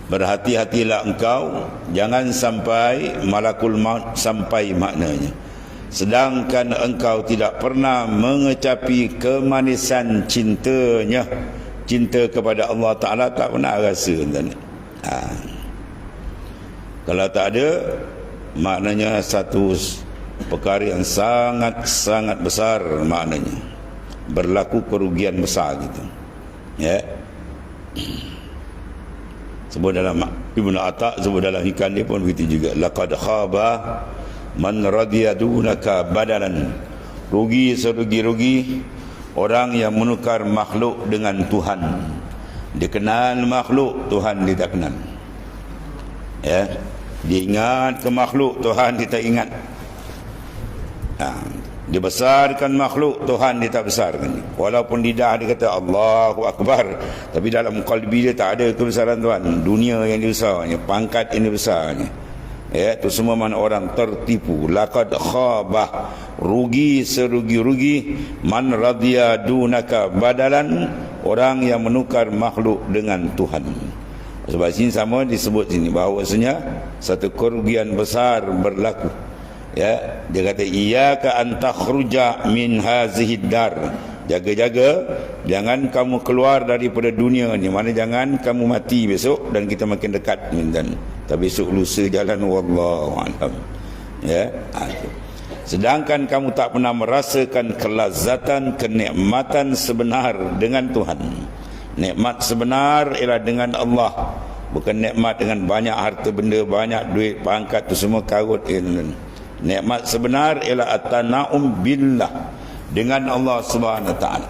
Berhati-hatilah engkau, jangan sampai malakul maut sampai maknanya. Sedangkan engkau tidak pernah mengecapi kemanisan cintanya. Cinta kepada Allah Ta'ala tak pernah rasa. Kalau tak ada, maknanya satu perkara yang sangat-sangat besar maknanya. Berlaku kerugian besar gitu. Ya. Sebut dalam Ibnu Atta, sebut dalam hikam dia pun begitu juga. Laqad khaba man radiya dunaka badalan. Rugi serugi-rugi orang yang menukar makhluk dengan Tuhan. Dia kenal makhluk, Tuhan dia tak kenal. Ya. Dia ingat ke makhluk, Tuhan dia tak ingat. Dia besarkan makhluk, Tuhan dia tak besarkan. Walaupun lidah dia kata Allahu Akbar, tapi dalam qalbi dia tak ada kebesaran Tuhan. Dunia yang dia besarnya, pangkat yang dia besarnya. Ya, itu semua mana orang tertipu. Laqad khabah, rugi serugi-rugi, man radiya dunaka badalan, orang yang menukar makhluk dengan Tuhan. Sebab sini sama disebut sini bahawasanya satu kerugian besar berlaku. Ya, dia kata iyyaka an takhruja min hazihi dar. Jaga-jaga jangan kamu keluar daripada dunia ni. Mana jangan kamu mati besok dan kita makin dekat dan tapi besok lusa jalan wallahu alam. Ya, sedangkan kamu tak pernah merasakan kelazatan, kenikmatan sebenar dengan Tuhan. Nikmat sebenar ialah dengan Allah, bukan nikmat dengan banyak harta benda, banyak duit, pangkat tu semua karut. Nikmat sebenar ialah at-tana'um billah, dengan Allah Subhanahu wa taala.